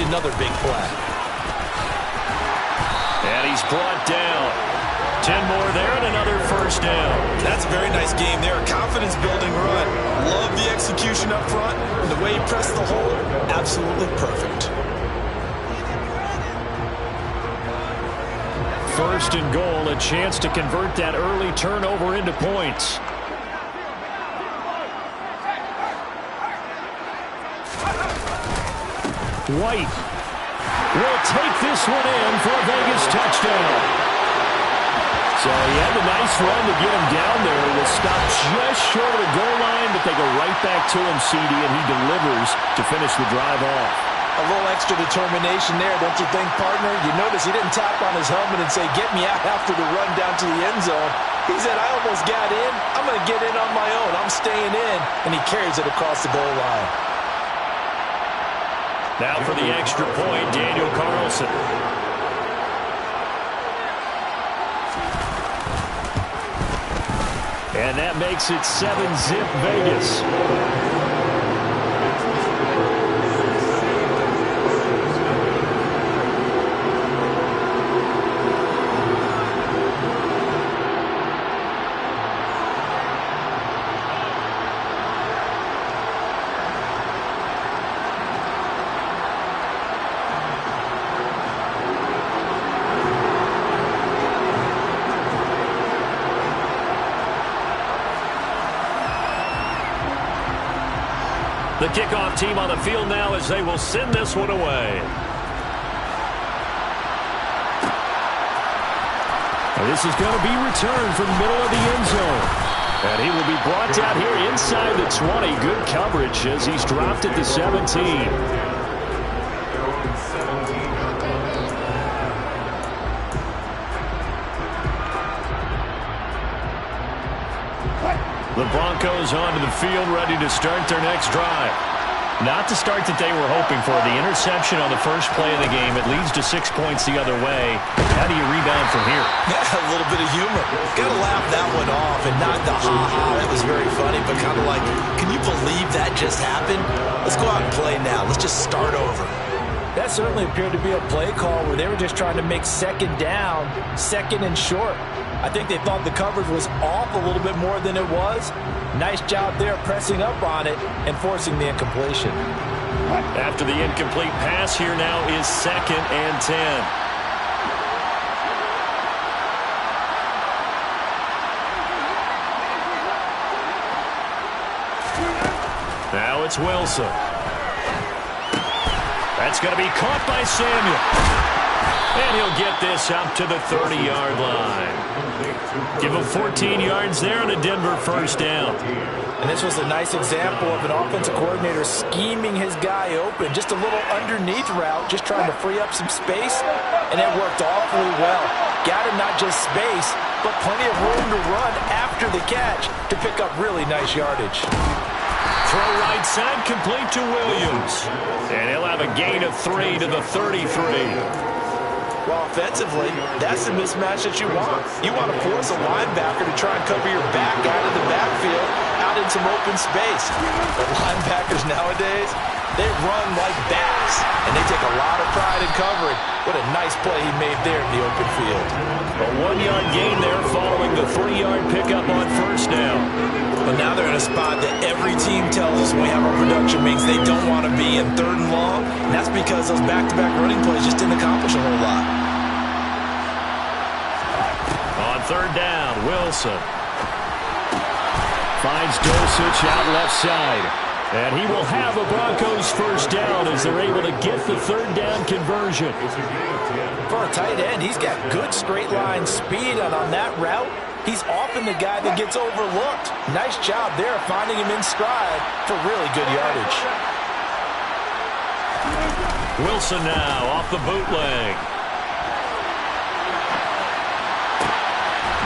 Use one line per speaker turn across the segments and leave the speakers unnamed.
another big play.
And he's brought down. 10 more there and another first down.
That's a very nice game there. Confidence-building run. Love the execution up front. And the way he pressed the hole, absolutely perfect.
First and goal, a chance to convert that early turnover into points. White will take this one in for a Vegas touchdown. So he had a nice run to get him down there. It was stopped just short of the goal line, but they go right back to him, CD, and he delivers to finish the drive off.
A little extra determination there, don't you think, partner? You notice he didn't tap on his helmet and say, get me out after the run down to the end zone. He said, I almost got in. I'm going to get in on my own. I'm staying in. And he carries it across the goal line.
Now for the extra point, Daniel Carlson. And that makes it 7-zip Vegas. The kickoff team on the field now as they will send this one away. And this is going to be returned from the middle of the end zone. And he will be brought down here inside the 20. Good coverage as he's dropped at the 17. The Broncos onto the field, ready to start their next drive. Not the start that they were hoping for. The interception on the first play of the game. It leads to 6 points the other way. How do you rebound from here?
Yeah, a little bit of humor. Got to laugh that one off and not the ha-ha. That was very funny, but kind of like, can you believe that just happened? Let's go out and play now. Let's just start over. That certainly appeared to be a play call where they were just trying to make second down, second and short. I think they thought the coverage was off a little bit more than it was. Nice job there pressing up on it and forcing the incompletion.
After the incomplete pass, here now is 2nd and 10. Now it's Wilson. That's going to be caught by Samuel. And he'll get this out to the 30-yard line. Give him 14 yards there and a Denver first down.
And this was a nice example of an offensive coordinator scheming his guy open. Just a little underneath route, just trying to free up some space. And it worked awfully well. Got him not just space, but plenty of room to run after the catch to pick up really nice yardage.
Throw right side, complete to Williams. And he'll have a gain of 3 to the 33.
Well, offensively, that's the mismatch that you want. You want to force a linebacker to try and cover your back out of the backfield, out in some open space. But linebackers nowadays, they run like backs, and they take a lot of pride in covering. What a nice play he made there in the open field.
A 1-yard gain there following the 3-yard pickup on first down.
But now they're in a spot that every team tells us when we have our production means they don't want to be in 3rd and long. And that's because those back-to-back running plays just didn't accomplish a whole lot.
On 3rd down, Wilson finds Dulcich out left side. And he will have a Broncos first down as they're able to get the 3rd down conversion.
For a tight end, he's got good straight line speed, and on that route, he's often the guy that gets overlooked. Nice job there finding him in stride for really good yardage.
Wilson now off the bootleg.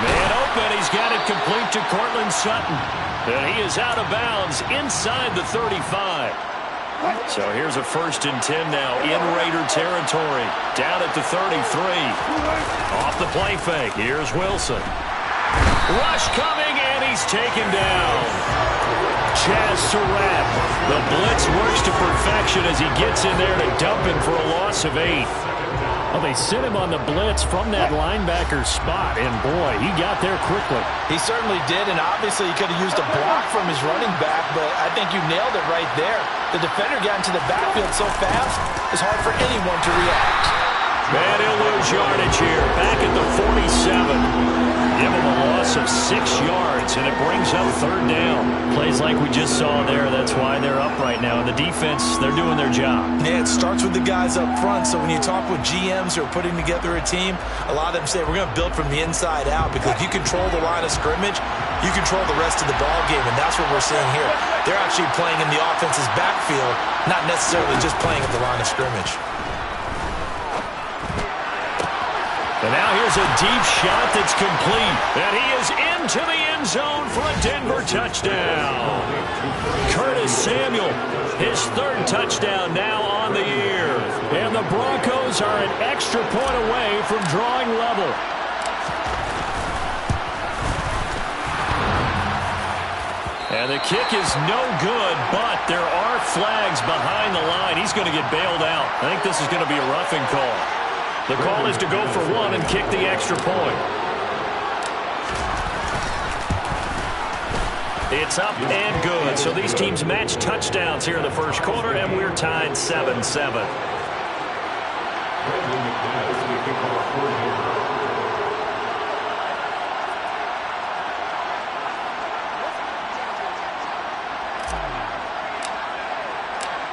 Man open, he's got it complete to Cortland Sutton. And he is out of bounds inside the 35. So here's a 1st and 10 now in Raider territory. Down at the 33. Off the play fake. Here's Wilson. Rush coming, and he's taken down. Chaz Surratt. The blitz works to perfection as he gets in there to dump him for a loss of 8. Well, they sent him on the blitz from that linebacker spot, and boy, he got there quickly.
He certainly did, and obviously he could have used a block from his running back, but I think you nailed it right there. The defender got into the backfield so fast, it's hard for anyone to react.
And he'll lose yardage here, back at the 47. Give him a loss of 6 yards, and it brings up 3rd down. Plays like we just saw there, that's why they're up right now. And the defense, they're doing their job.
Yeah, it starts with the guys up front, so when you talk with GMs who are putting together a team, a lot of them say we're going to build from the inside out, because if you control the line of scrimmage, you control the rest of the ball game, and that's what we're seeing here. They're actually playing in the offense's backfield, not necessarily just playing at the line of scrimmage.
And now here's a deep shot that's complete. And he is into the end zone for a Denver touchdown. Curtis Samuel, his 3rd touchdown now on the year. And the Broncos are an extra point away from drawing level. And the kick is no good, but there are flags behind the line. He's going to get bailed out. I think this is going to be a roughing call. The call is to go for 1 and kick the extra point. It's up and good. So these teams match touchdowns here in the first quarter, and we're tied 7-7.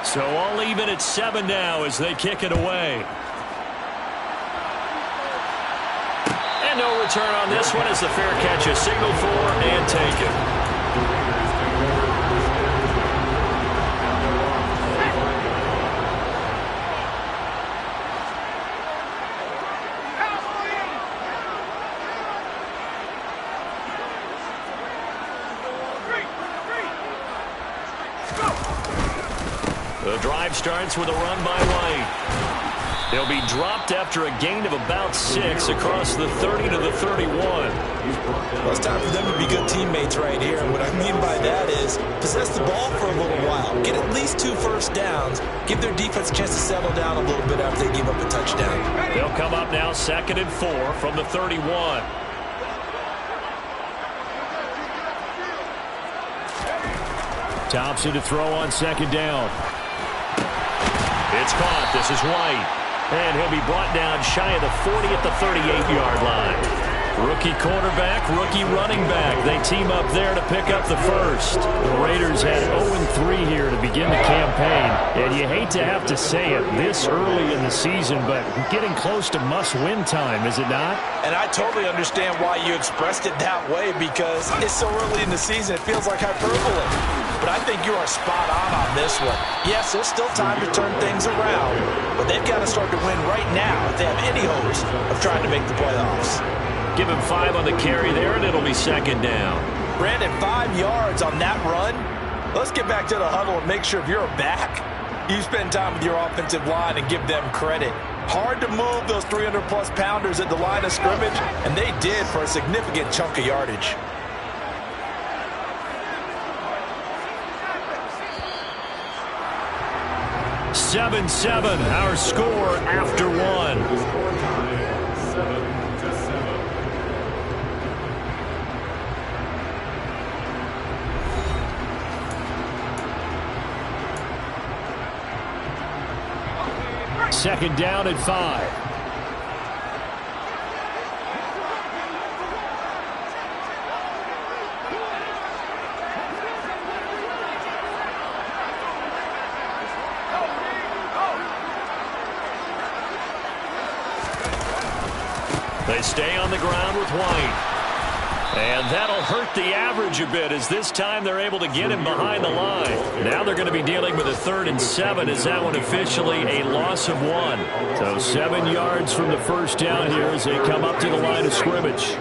So all even at 7 now as they kick it away. No return on this one as the fair catch is signaled for and taken. The drive starts with a run by White. They'll be dropped after a gain of about 6 across the 30 to the 31.
Well, it's time for them to be good teammates right here. And what I mean by that is possess the ball for a little while. Get at least 2 first downs. Give their defense a chance to settle down a little bit after they give up a touchdown.
They'll come up now 2nd and 4 from the 31. Thompson to throw on 2nd down. It's caught. This is White. And he'll be brought down shy of the 40 at the 38-yard line. Rookie quarterback, rookie running back. They team up there to pick up the first. The Raiders had 0-3 here to begin the campaign. And you hate to have to say it this early in the season, but getting close to must-win time, is it not?
And I totally understand why you expressed it that way, because it's so early in the season, it feels like hyperbole. But I think you are spot on this one. Yes, there's still time to turn things around, but they've got to start to win right now if they have any hopes of trying to make the playoffs.
Give him 5 on the carry there, and it'll be 2nd down.
Brandon, 5 yards on that run. Let's get back to the huddle and make sure if you're back, you spend time with your offensive line and give them credit. Hard to move those 300-plus pounders at the line of scrimmage, and they did for a significant chunk of yardage.
Seven, our score after 1. Second down at 5. They stay on the ground with White. And that'll hurt the average a bit as this time they're able to get him behind the line. Now they're going to be dealing with a 3rd and 7 as that one officially a loss of 1. So 7 yards from the first down here as they come up to the line of scrimmage.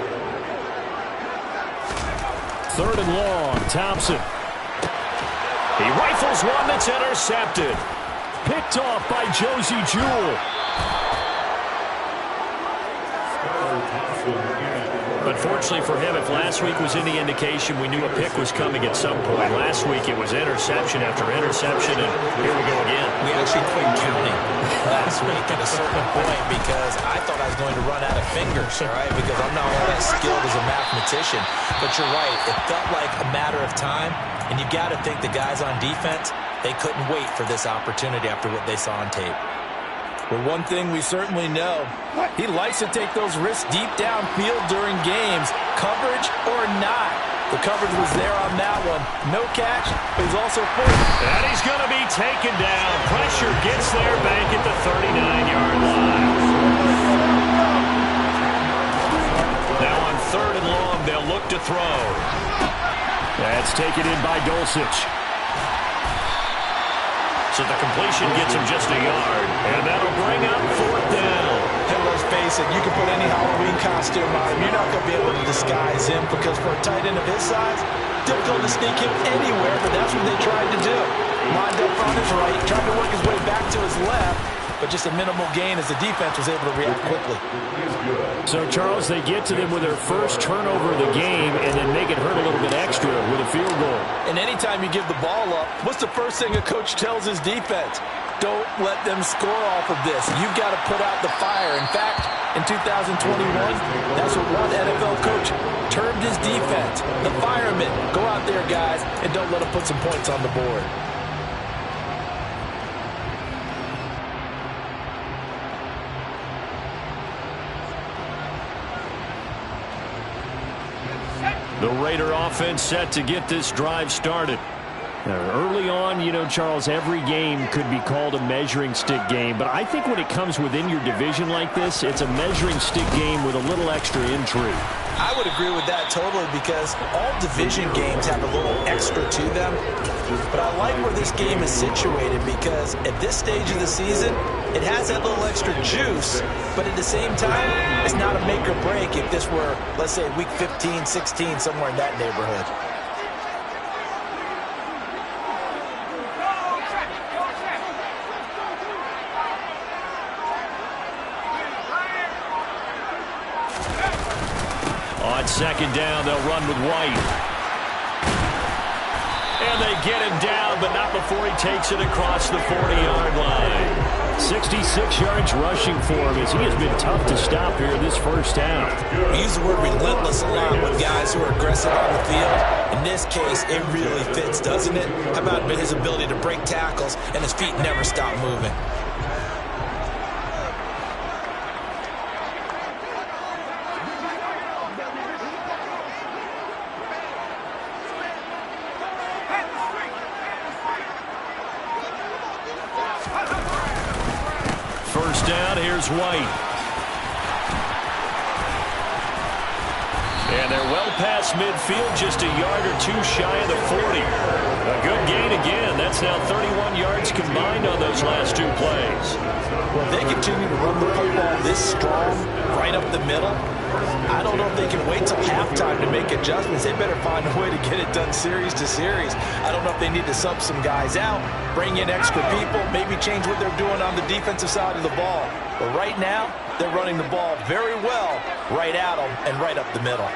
3rd and long, Thompson. He rifles one that's intercepted. Picked off by Josie Jewell. Unfortunately for him, if last week was any indication, we knew a pick was coming at some point. Last week it was interception after interception, and here we go again.
We actually quit counting last week at a certain point because I thought I was going to run out of fingers, all right, because I'm not all that skilled as a mathematician. But you're right. It felt like a matter of time, and you got to think the guys on defense, they couldn't wait for this opportunity after what they saw on tape.
Well, one thing we certainly know, he likes to take those risks deep downfield during games, coverage or not. The coverage was there on that one. No catch, but he's also forced.
And he's going to be taken down. Pressure gets there back at the 39-yard line. Now on 3rd and long, they'll look to throw. That's taken in by Dulcich. So the completion gets him just a yard, and that'll bring up 4th down.
And let's face it, you can put any Halloween costume on him. You're not going to be able to disguise him because for a tight end of his size, difficult to sneak him anywhere, but that's what they tried to do. Lined up on his right, tried to work his way back to his left, but just a minimal gain as the defense was able to react quickly.
So, Charles, they get to them with their first turnover of the game and then make it hurt a little bit extra with a field goal.
And anytime you give the ball up, what's the first thing a coach tells his defense? Don't let them score off of this. You've got to put out the fire. In fact, in 2021, that's what one NFL coach termed his defense. The firemen. Go out there, guys, and don't let them put some points on the board.
The Raider offense set to get this drive started. Early on, you know, Charles, every game could be called a measuring stick game. But I think when it comes within your division like this, it's a measuring stick game with a little extra intrigue.
I would agree with that totally because all division games have a little extra to them. But I like where this game is situated because at this stage of the season, it has that little extra juice. But at the same time, it's not a make or break if this were, let's say, week 15, 16, somewhere in that neighborhood.
On 2nd down, they'll run with White. And they get him down, but not before he takes it across the 40-yard line. 66 yards rushing for him as he has been tough to stop here this first half.
We use the word relentless a lot with guys who are aggressive on the field. In this case, it really fits, doesn't it? How about his ability to break tackles and his feet never stop moving?
First down, here's White. And they're well past midfield, just a yard or two shy of the 40. A good gain again. That's now 31 yards combined on those last two plays.
Well, if they continue to run the football this strong, right up the middle, I don't know if they can wait till halftime to make adjustments. They better find a way to get it done series to series. I don't know if they need to sub some guys out, bring in extra people, maybe change what they're doing on the defensive side of the ball. But right now, they're running the ball very well right at them and right up the middle.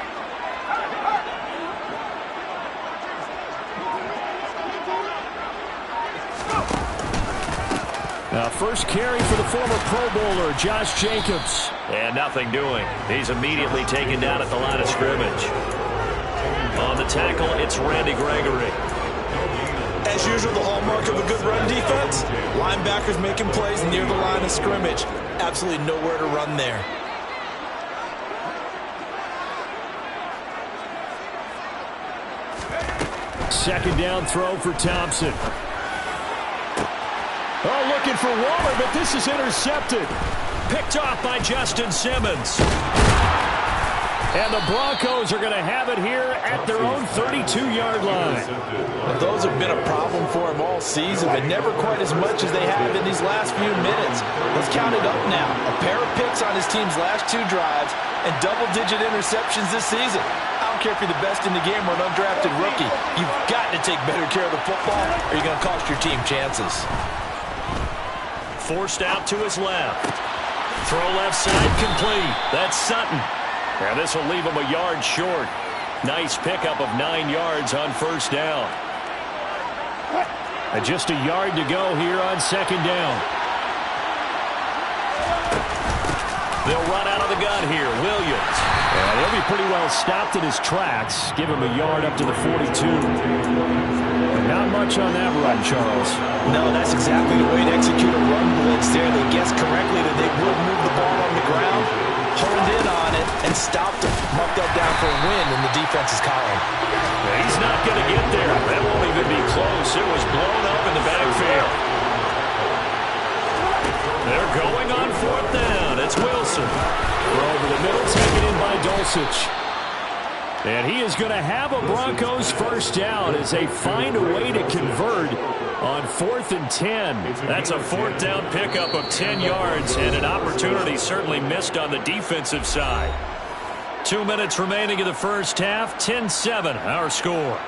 Now, first carry for the former Pro Bowler, Josh Jacobs. And nothing doing. He's immediately taken down at the line of scrimmage. On the tackle, it's Randy Gregory.
As usual, the hallmark of a good run defense, linebackers making plays near the line of scrimmage. Absolutely nowhere to run there.
Second down throw for Thompson. Oh, looking for Waller, but this is intercepted. Picked off by Justin Simmons. And the Broncos are going to have it here at their own 32-yard line.
Well, those have been a problem for him all season, but never quite as much as they have in these last few minutes. Let's count it up now. A pair of picks on his team's last two drives and double-digit interceptions this season. I don't care if you're the best in the game or an undrafted rookie. You've got to take better care of the football or you're going to cost your team chances.
Forced out to his left. Throw left side complete. That's Sutton. And this will leave him a yard short. Nice pickup of 9 yards on first down. And just a yard to go here on second down. They'll run out of the gun here. Williams. And he'll be pretty well stopped in his tracks. Give him a yard up to the 42. But not much on that run, Charles.
No, that's exactly the way to execute a run blitz there. They guessed correctly that they would move the ball on the ground, honed in on it, and stopped him. Marked that down for a win in the defense's column.
He's not going to get there. That won't even be close. It was blown up in the backfield. They're going on fourth down. It's Wilson. We're over the middle, taken in by Dulcich. And he is going to have a Broncos first down as they find a way to convert on 4th and 10. That's a fourth down pickup of 10 yards and an opportunity certainly missed on the defensive side. 2 minutes remaining in the first half. 10-7 our score.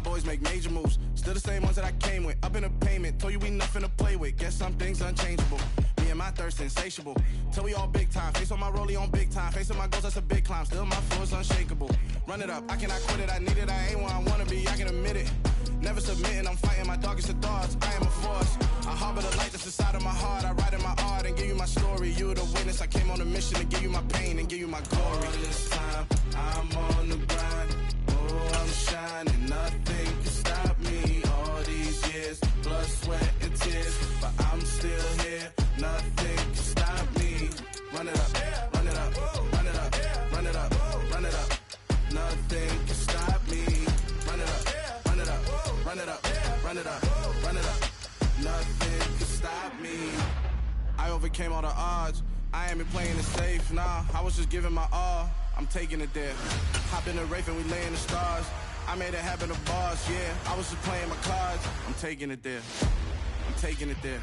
Boys make major moves, still the same ones that I came with. Up in the payment, told you we nothing to play with. Guess some things unchangeable. Me and my thirst insatiable. Till we all big time. Face on my rollie on big time. Facing my goals, that's a big climb. Still my flow is unshakable. Run it up, I cannot quit it. I need it, I ain't where I wanna be. I can admit it. Never submitting, I'm fighting my darkest of thoughts. I am a force. I harbor the light that's inside of my heart. I write in my art and give you my story. You the witness. I came on a mission to give you my pain and give you my glory. All this time, I'm on the grind. Oh, I'm shining. Nothing can stop me. All these years, blood, sweat, and tears. But I'm still here. Nothing can stop me. Run it up, run it up, run it up, run it up, run it up. Nothing can stop me. Run it up, run it up, run it up, run it up, run it up. Nothing can stop me. I overcame all the odds. I ain't been playing it safe, nah. I was just giving my all. I'm taking it there. Hop in the Wraith and we lay in the stars. I made it happen to boss, yeah. I was just playing my cards. I'm taking it there. I'm taking it there.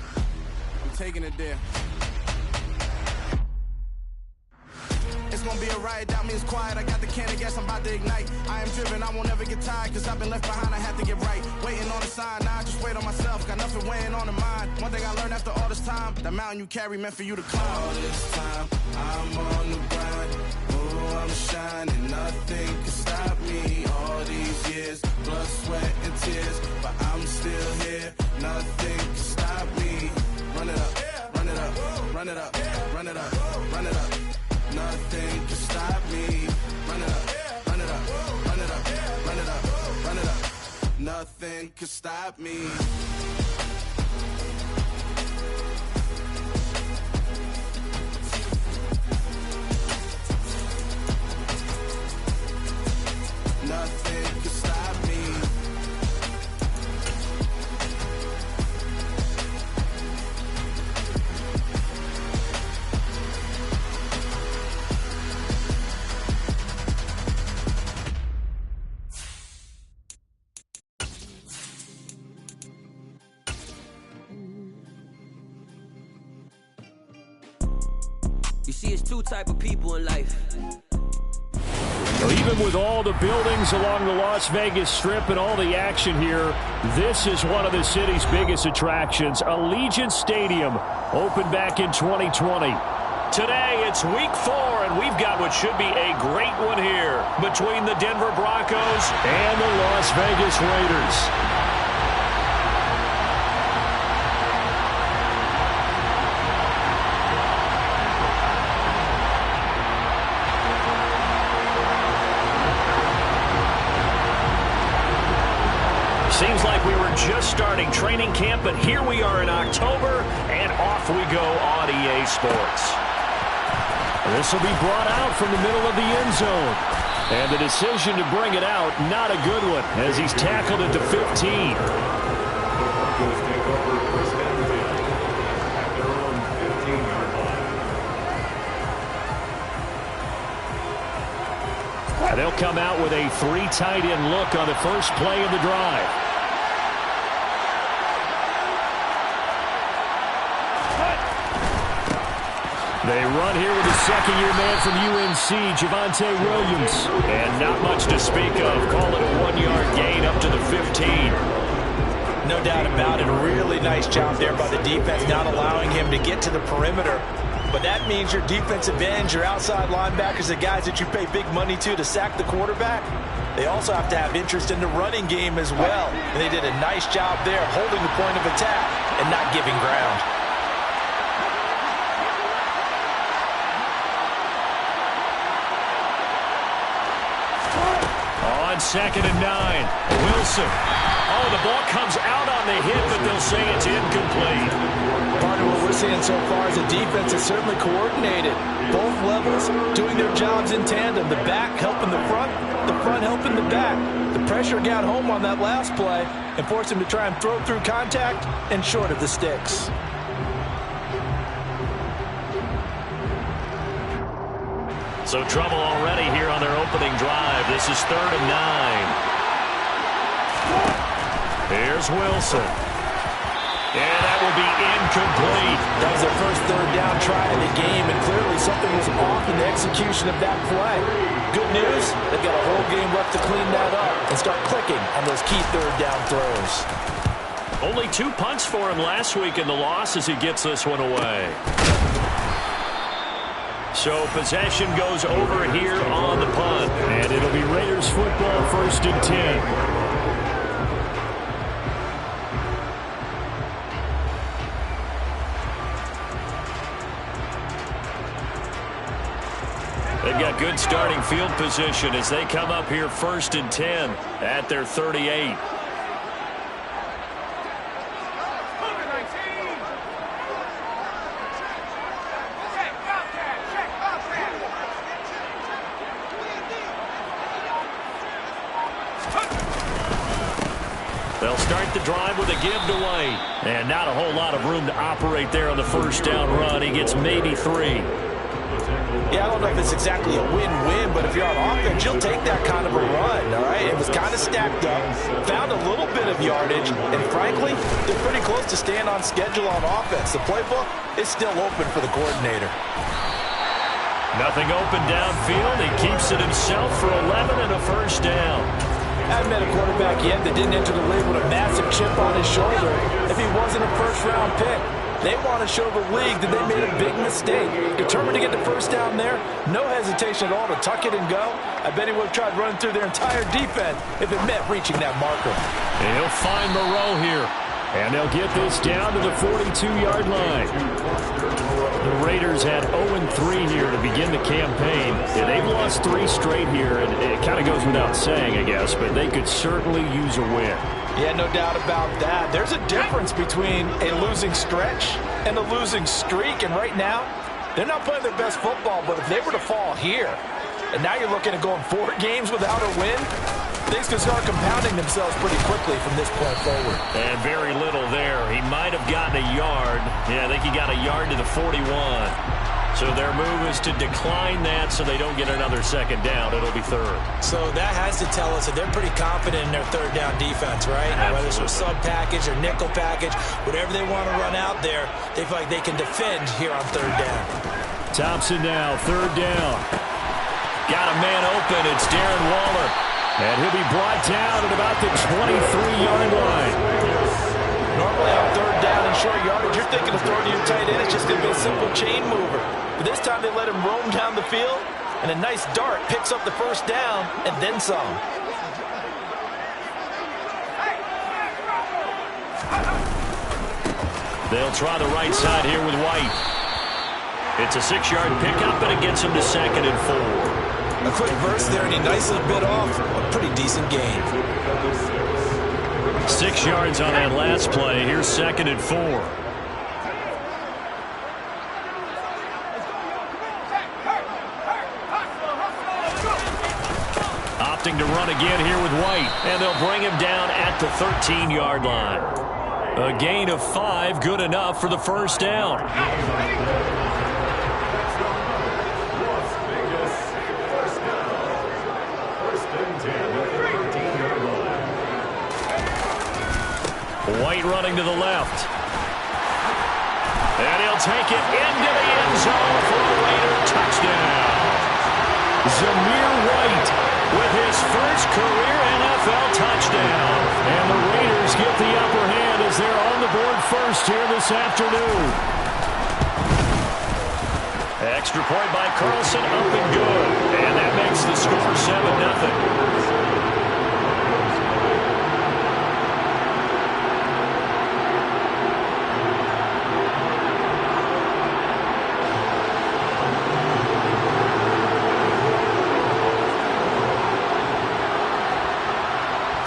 I'm taking it there. It's gonna be a riot, doubt me it's quiet. I got the can of gas, I'm about to ignite. I am driven, I won't ever get tired, cause I've been left behind, I have to get right. Waiting on the sign, now I just wait on myself. Got nothing weighing on the mind. One thing I learned after all this time, that mountain you carry meant for you to climb. All this time, I'm on the grind. Oh, I'm shining, nothing can stop me. All these years, blood, sweat, and tears. But I'm still here, nothing can stop me. Run it up, run it up, run it up, run it up, run it up. Nothing can stop me. Run it up, run it up, run it up, run it up, run it up. Nothing can stop me. Nothing can stop me.
You see, it's two type of people in life.
Well, even with all the buildings along the Las Vegas Strip and all the action here, this is one of the city's biggest attractions. Allegiant Stadium opened back in 2020. Today, it's week 4, and we've got what should be a great one here between the Denver Broncos and the Las Vegas Raiders. Seems like we were just starting training camp, but here we are in October, and off we go on EA Sports. This will be brought out from the middle of the end zone. And the decision to bring it out, not a good one, as he's tackled at the 15. They'll come out with a 3 tight end look on the first play of the drive. They run here with a second-year man from UNC, Javonte Williams. And not much to speak of. Call it a 1-yard gain up to the 15.
No doubt about it. A really nice job there by the defense, not allowing him to get to the perimeter. But that means your defensive ends, your outside linebackers, the guys that you pay big money to sack the quarterback, they also have to have interest in the running game as well. And they did a nice job there holding the point of attack and not giving ground.
On 2nd and 9, Wilson. Oh, the ball comes out on the hit, but they'll say it's incomplete.
Part of what we're seeing so far is the defense is certainly coordinated. Both levels doing their jobs in tandem. The back helping the front helping the back. The pressure got home on that last play and forced him to try and throw through contact and short of the sticks.
So trouble already here on their opening drive. This is 3rd and 9. Here's Wilson. And that will be incomplete.
That was their first 3rd down try of the game, and clearly something was off in the execution of that play. Good news, they've got a whole game left to clean that up and start clicking on those key 3rd down throws.
Only 2 punts for him last week in the loss as he gets this one away. So possession goes over here on the punt. And it'll be Raiders football, 1st and 10. They've got good starting field position as they come up here 1st and 10 at their 38. They'll start the drive with a give to White. And not a whole lot of room to operate there on the 1st down run. He gets maybe 3.
Yeah, I don't know if it's exactly a win-win, but if you're on offense, you'll take that kind of a run, all right? It was kind of stacked up, found a little bit of yardage, and frankly, they're pretty close to staying on schedule on offense. The playbook is still open for the coordinator.
Nothing open downfield. He keeps it himself for 11 and a 1st down.
I haven't met a quarterback yet that didn't enter the league with a massive chip on his shoulder if he wasn't a 1st-round pick. They want to show the league that they made a big mistake. Determined to get the 1st down there, no hesitation at all to tuck it and go. I bet he would have tried running through their entire defense if it meant reaching that marker.
And he'll find Moreau here. And they'll get this down to the 42-yard line. The Raiders had 0-3 here to begin the campaign. Yeah, they've lost 3 straight here, and it kind of goes without saying, I guess, but they could certainly use a win.
Yeah, no doubt about that. There's a difference between a losing stretch and a losing streak, and right now, they're not playing their best football, but if they were to fall here, and now you're looking at going 4 games without a win, things can start compounding themselves pretty quickly from this point forward.
And very little there. He might have gotten a yard. Yeah, I think he got a yard to the 41. So their move is to decline that so they don't get another 2nd down. It'll be 3rd.
So that has to tell us that they're pretty confident in their 3rd down defense, right?
Absolutely.
Whether it's a sub package or nickel package, whatever they want to run out there, they feel like they can defend here on 3rd down.
Thompson now, 3rd down. Got a man open. It's Darren Waller. And he'll be brought down at about the 23-yard line.
Normally on 3rd down and short yardage, you're thinking of throwing to your tight end. It's just going to be a simple chain mover. But this time they let him roam down the field, and a nice dart picks up the first down and then some.
They'll try the right side here with White. It's a 6-yard pickup, and it gets him to 2nd and 4.
A quick burst there, and he nicely bit off a pretty decent gain.
6 yards on that last play. Here's 2nd and 4. Opting to run again here with White, and they'll bring him down at the 13-yard line. A gain of 5, good enough for the first down. White running to the left. And he'll take it into the end zone for a Raider touchdown. Zamir White with his first career NFL touchdown. And the Raiders get the upper hand as they're on the board first here this afternoon. Extra point by Carlson, up and good. And that makes the score 7-0.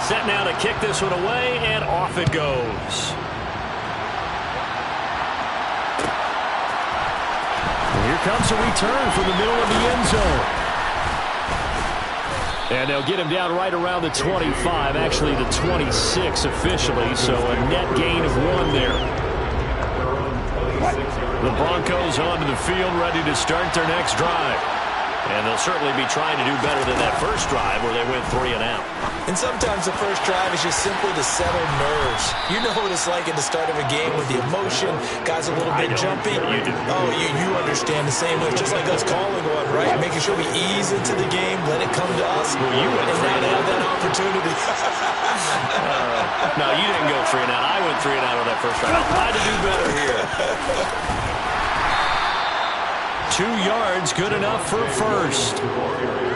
Set now to kick this one away, and off it goes. And here comes a return from the middle of the end zone. And they'll get him down right around the 25, actually the 26 officially, so a net gain of 1 there. The Broncos onto the field, ready to start their next drive. And they'll certainly be trying to do better than that first drive where they went 3 and out.
And sometimes the first drive is just simply to settle nerves. You know what it's like at the start of a game with the emotion, guys a little bit jumpy.
You do.
Oh, you understand the same way, just like us calling one, right? Making sure we ease into the game, let it come to us.
Well, you went
and now they have that opportunity.
No, you didn't go 3 and out. I went 3 and out on that first drive. I'll try to do better here. 2 yards, good enough for a first.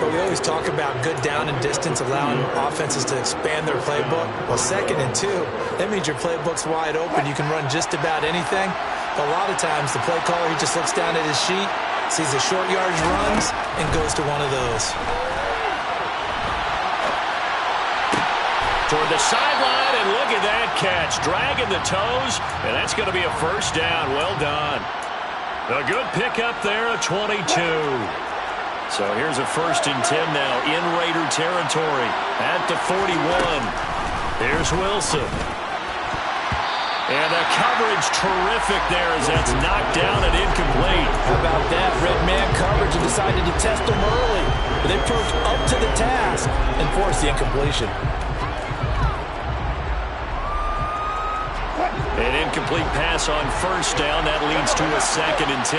But we always talk about good down and distance, allowing offenses to expand their playbook. Well, 2nd and 2, that means your playbook's wide open. You can run just about anything. But a lot of times, the play caller, he just looks down at his sheet, sees the short yardage runs, and goes to one of those.
Toward the sideline, and look at that catch. Dragging the toes, and that's going to be a first down. Well done. A good pickup there, a 22. So here's a 1st and 10 now in Raider territory at the 41. Here's Wilson. And the coverage terrific there as that's knocked down and incomplete.
How about that? Red man coverage and decided to test them early. But they proved up to the task and forced the incompletion.
An incomplete pass on 1st down. That leads to a 2nd and 10.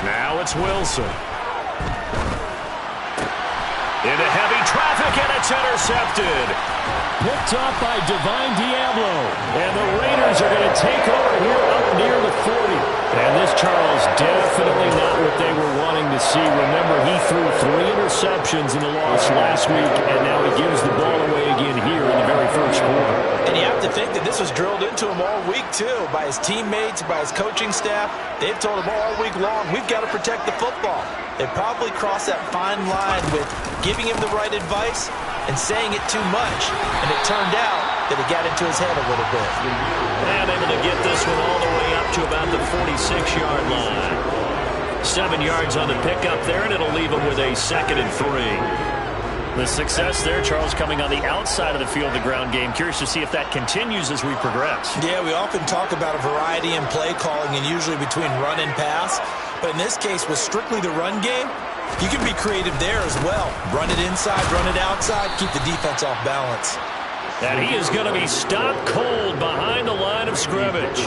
Now it's Wilson. Into heavy traffic, and it's intercepted. Picked up by Divine Diablo. And the Raiders are going to take over here up near the 40. And this, Charles, definitely not what they were wanting to see. Remember, he threw 3 interceptions in the loss last week, and now he gives the ball away again here in the very first quarter.
And you have to think that this was drilled into him all week, too, by his teammates, by his coaching staff. They've told him all week long, we've got to protect the football. They probably crossed that fine line with giving him the right advice and saying it too much. And it turned out that it got into his head a little bit.
And able to get this one all the way up to about the 46-yard line. 7 yards on the pickup there, and it'll leave him with a 2nd and 3. The success there, Charles, coming on the outside of the field, the ground game. Curious to see if that continues as we progress.
Yeah, we often talk about a variety in play calling and usually between run and pass. But in this case, with strictly the run game, you can be creative there as well. Run it inside, run it outside, keep the defense off balance.
And he is going to be stopped cold behind the line of scrimmage.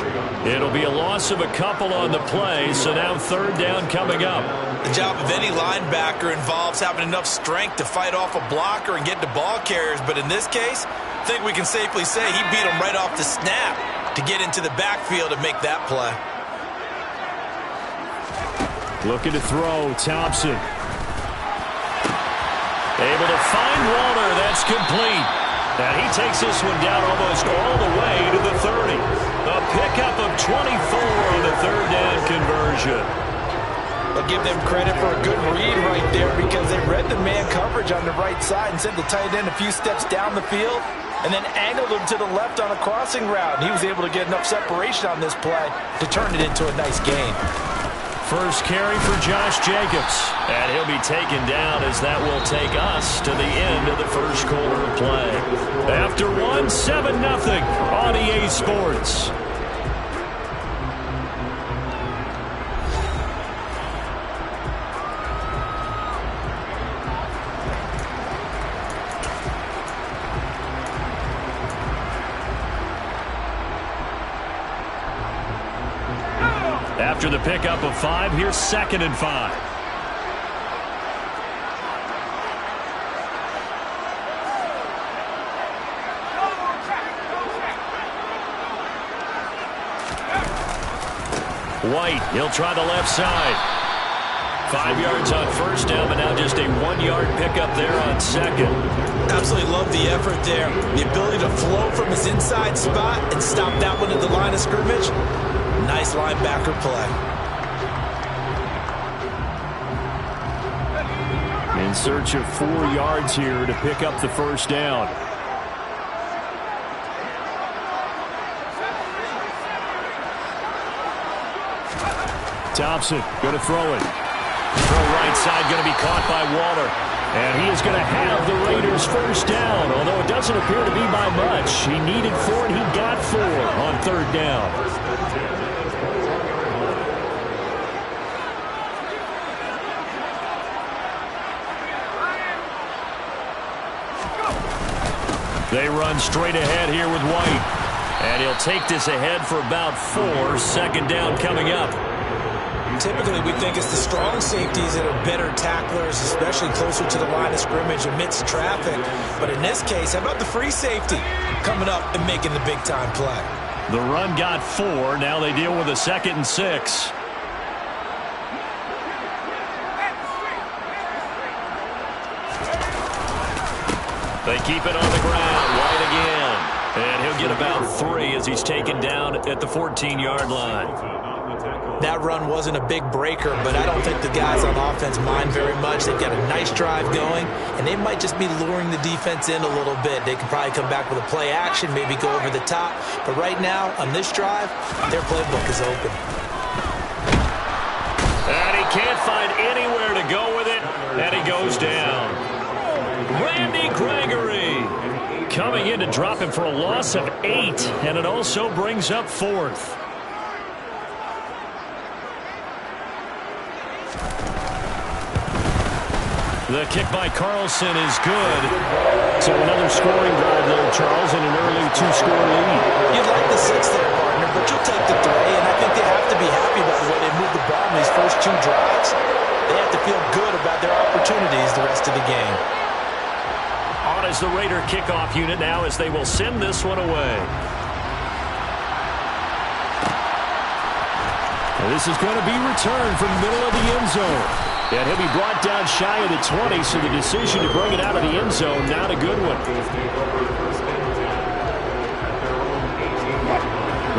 It'll be a loss of a couple on the play, so now third down coming up.
The job of any linebacker involves having enough strength to fight off a blocker and get to ball carriers, but in this case, I think we can safely say he beat him right off the snap to get into the backfield and make that play.
Looking to throw, Thompson. Able to find Walter. That's complete. And he takes this one down almost all the way to the 30. A pickup of 24 on the third down conversion.
I'll give them credit for a good read right there because they read the man coverage on the right side and sent the tight end a few steps down the field and then angled him to the left on a crossing route. And he was able to get enough separation on this play to turn it into a nice gain.
First carry for Josh Jacobs. And he'll be taken down as that will take us to the end of the first quarter of play. After 7-0 on EA Sports. After the pickup of 5, here's 2nd and 5. White, he'll try the left side. 5 yards on first down, but now just a 1-yard pickup there on second.
Absolutely love the effort there. The ability to flow from his inside spot and stop that one at the line of scrimmage. Nice linebacker play.
In search of 4 yards here to pick up the first down. Thompson going to throw it. Throw right side going to be caught by Walter. And he is going to have the Raiders first down, although it doesn't appear to be by much. He needed 4 and he got 4 on third down. They run straight ahead here with White. And he'll take this ahead for about 4. Second down coming up.
Typically, we think it's the strong safeties that are better tacklers, especially closer to the line of scrimmage amidst traffic. But in this case, how about the free safety coming up and making the big-time play?
The run got 4. Now they deal with a 2nd and 6. They keep it on the ground. White again. And he'll get about 3 as he's taken down at the 14-yard line.
That run wasn't a big breaker, but I don't think the guys on offense mind very much. They've got a nice drive going, and they might just be luring the defense in a little bit. They can probably come back with a play action, maybe go over the top. But right now, on this drive, their playbook is open.
And he can't find anywhere to go with it, and he goes down. Randy Gregory coming in to drop him for a loss of 8, and it also brings up 4th. The kick by Carlson is good. So another scoring drive there, Charles, and an early 2-score lead.
You'd like the 6 there, partner, but you'll take the 3, and I think they have to be happy about the way they moved the ball in these first 2 drives. They have to feel good about their opportunities the rest of the game.
On is the Raider kickoff unit now as they will send this one away. And this is going to be returned from the middle of the end zone. And he'll be brought down shy of the 20, so the decision to bring it out of the end zone, not a good one.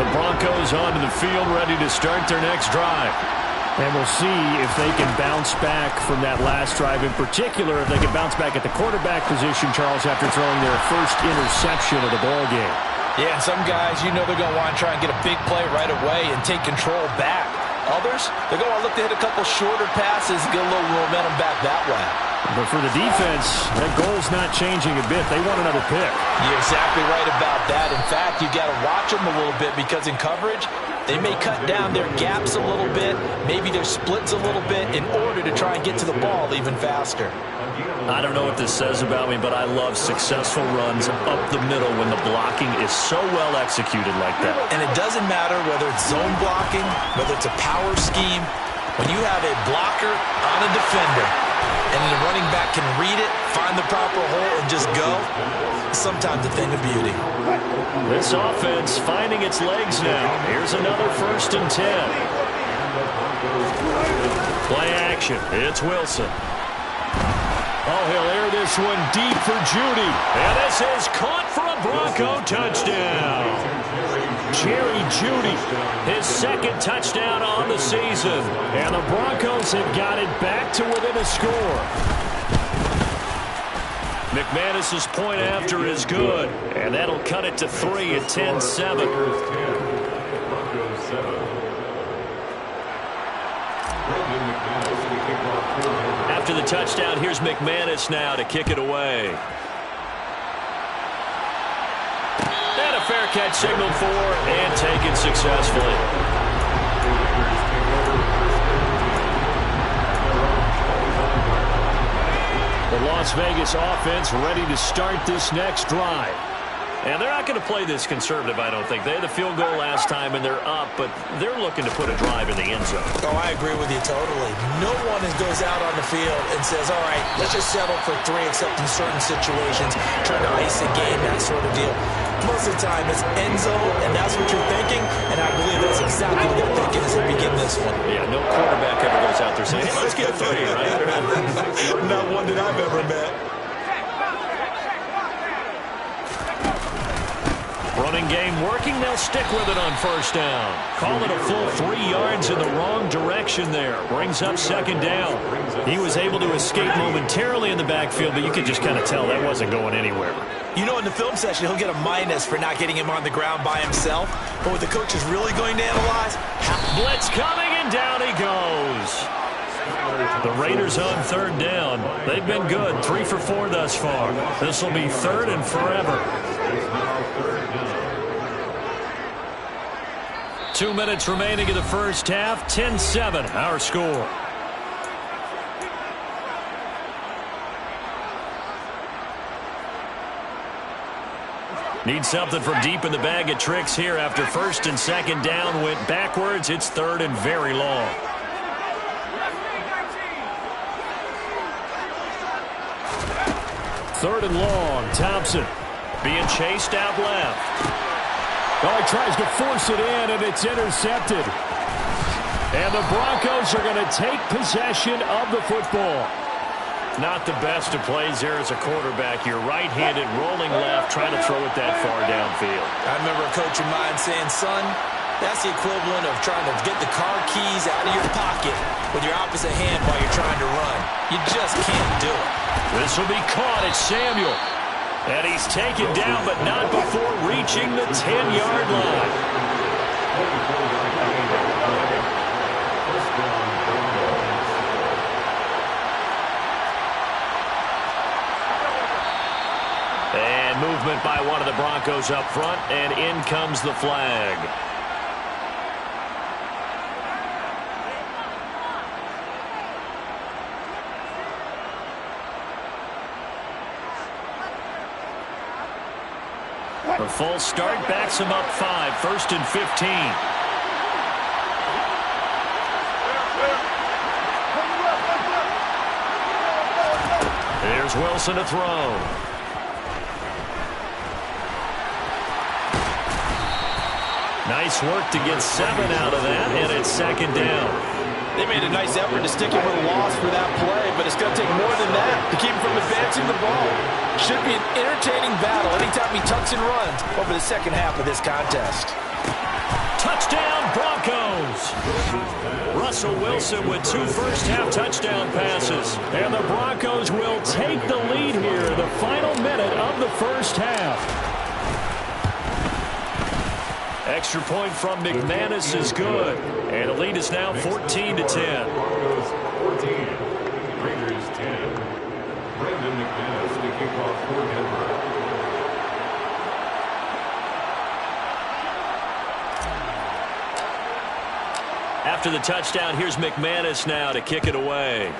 The Broncos onto the field, ready to start their next drive. And we'll see if they can bounce back from that last drive. In particular, if they can bounce back at the quarterback position, Charles, after throwing their first interception of the ball game.
Yeah, some guys, you know they're going to want to try and get a big play right away and take control back. Others, they're going to look to hit a couple shorter passes and get a little momentum back that way.
But for the defense, that goal's not changing a bit. They want another pick.
You're exactly right about that. In fact, you've got to watch them a little bit because in coverage, they may cut down their gaps a little bit, maybe their splits a little bit in order to try and get to the ball even faster.
I don't know what this says about me, but I love successful runs up the middle when the blocking is so well executed like that.
And it doesn't matter whether it's zone blocking, whether it's a power scheme. When you have a blocker on a defender and the running back can read it, find the proper hole, and just go, sometimes a thing of beauty.
This offense finding its legs now. Here's another 1st and 10. Play action. It's Wilson. Oh, he'll air this one deep for Judy. And this is caught for a Bronco touchdown. Jerry Judy, his 2nd touchdown on the season. And the Broncos have got it back to within a score. McManus's point after is good. And that'll cut it to 3 at 10-7. After the touchdown, here's McManus now to kick it away. And a fair catch signaled for and taken successfully. The Las Vegas offense ready to start this next drive. And they're not going to play this conservative, I don't think. They had the field goal last time, and they're up, but they're looking to put a drive in the end zone.
Oh, I agree with you totally. No one goes out on the field and says, all right, let's just settle for 3, except in certain situations, trying to ice a game, that sort of deal. Most of the time, it's end zone, and that's what you're thinking, and I believe that's exactly what they're thinking as they begin this one.
Yeah, no quarterback ever goes out there saying, hey, let's get 3, right?
Not one that I've ever met.
Running game working. They'll stick with it on 1st down. Call it a full 3 yards in the wrong direction there. Brings up 2nd down. He was able to escape momentarily in the backfield, but you could just kind of tell that wasn't going anywhere.
You know, in the film session, he'll get a minus for not getting him on the ground by himself. But what the coach is really going to analyze,
blitz coming, and down he goes. The Raiders on 3rd down. They've been good. 3 for 4 thus far. This will be 3rd and forever. 2 minutes remaining in the first half. 10-7, our score. Need something from deep in the bag of tricks here after 1st and 2nd down went backwards. It's 3rd and very long. Third and long. Thompson being chased out left. Oh, he tries to force it in, and it's intercepted. And the Broncos are going to take possession of the football. Not the best of plays there as a quarterback. You're right-handed, rolling left, trying to throw it that far downfield.
I remember a coach of mine saying, son, that's the equivalent of trying to get the car keys out of your pocket with your opposite hand while you're trying to run. You just can't do it.
This will be caught. It's Samuel. And he's taken down, but not before reaching the 10-yard line. And movement by one of the Broncos up front, and in comes the flag. A full start backs him up 5, 1st and 15. There's Wilson to throw. Nice work to get 7 out of that, and it's 2nd down.
They made a nice effort to stick him with a loss for that play, but it's going to take more than that to keep him from advancing the ball. Should be an entertaining battle anytime he tucks and runs over the second half of this contest.
Touchdown, Broncos! Russell Wilson with 2 first-half touchdown passes. And the Broncos will take the lead here in the final minute of the first half. Extra point from McManus is good. And the lead is now 14-10.
Broncos 14, Raiders 10. McManus to kick off for Denver.
After the touchdown, here's McManus now to kick it away.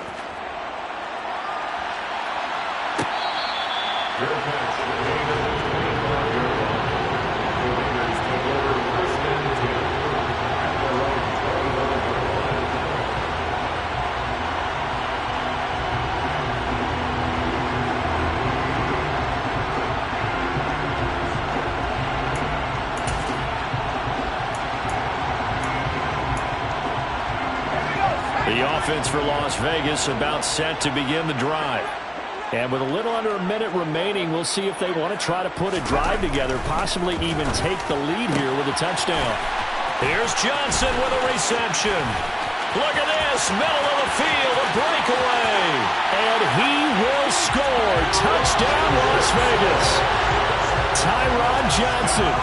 The offense for Las Vegas about set to begin the drive. And with a little under a minute remaining, we'll see if they want to try to put a drive together, possibly even take the lead here with a touchdown. Here's Johnson with a reception. Look at this, middle of the field, a breakaway. And he will score. Touchdown, Las Vegas. Tyron Johnson,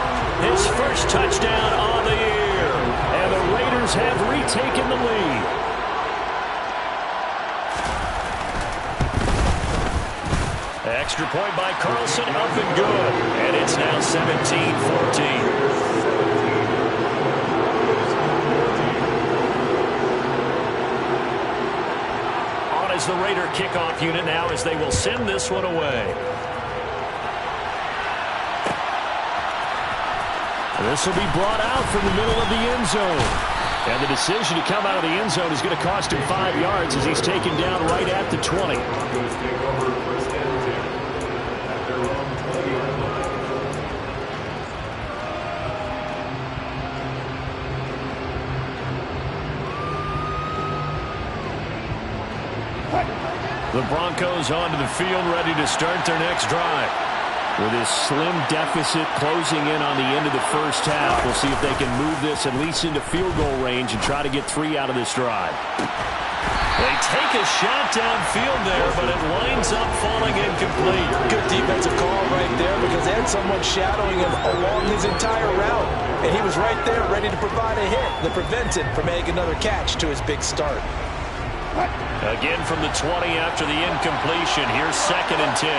his first touchdown on the year. And the Raiders have retaken the lead. Extra point by Carlson, up and good. And it's now 17-14. On is the Raider kickoff unit now as they will send this one away. This will be brought out from the middle of the end zone. And the decision to come out of the end zone is going to cost him 5 yards as he's taken down right at the 20. The Broncos onto the field, ready to start their next drive. With this slim deficit closing in on the end of the first half, we'll see if they can move this at least into field goal range and try to get 3 out of this drive. They take a shot downfield there, but it winds up falling incomplete.
Good defensive call right there because they had someone shadowing him along his entire route. And he was right there ready to provide a hit that prevents him from making another catch to his big start.
Again from the 20 after the incompletion. Here's 2nd and 10.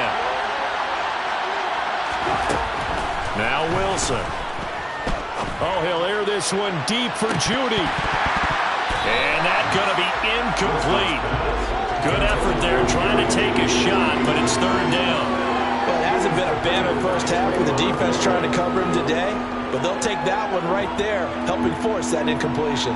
Now Wilson. Oh, he'll air this one deep for Judy. And that's going to be incomplete. Good effort there trying to take a shot, but it's 3rd down.
Well, it hasn't been a banner first half with the defense trying to cover him today, but they'll take that one right there, helping force that incompletion.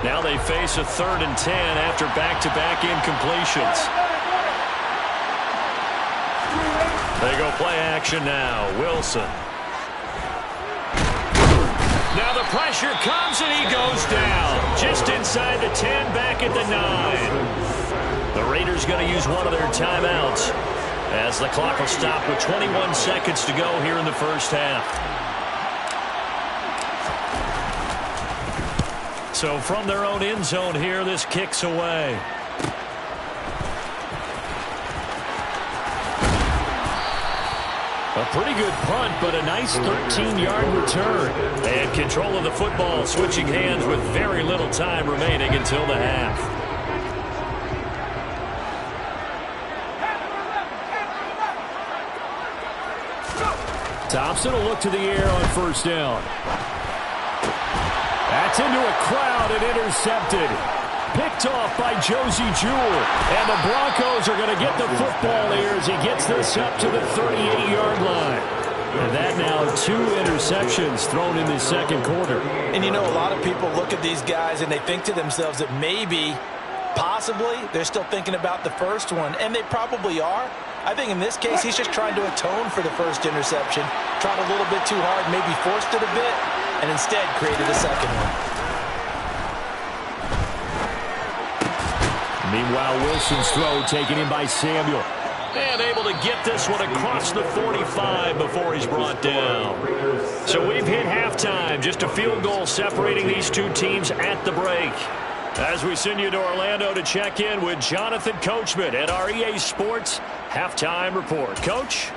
Now they face a 3rd and 10 after back-to-back incompletions. They go play action now. Wilson. Now the pressure comes and he goes down. Just inside the 10, back at the 9. The Raiders going to use one of their timeouts as the clock will stop with 21 seconds to go here in the first half. So from their own end zone here, this kicks away. A pretty good punt, but a nice 13-yard return. And control of the football, switching hands with very little time remaining until the half. Thompson will look to the air on 1st down. That's into a crowd and intercepted. Picked off by Josie Jewell. And the Broncos are going to get the football here as he gets this up to the 38-yard line. And that now 2 interceptions thrown in the second quarter.
And you know, a lot of people look at these guys and they think to themselves that maybe, possibly, they're still thinking about the first one. And they probably are. I think in this case, he's just trying to atone for the first interception. Tried a little bit too hard, maybe forced it a bit, and instead created a second one.
Meanwhile, Wilson's throw taken in by Samuel. And able to get this one across the 45 before he's brought down. So we've hit halftime. Just a field goal separating these two teams at the break. As we send you to Orlando to check in with Jonathan Coachman at our EA Sports Halftime Report. Coach?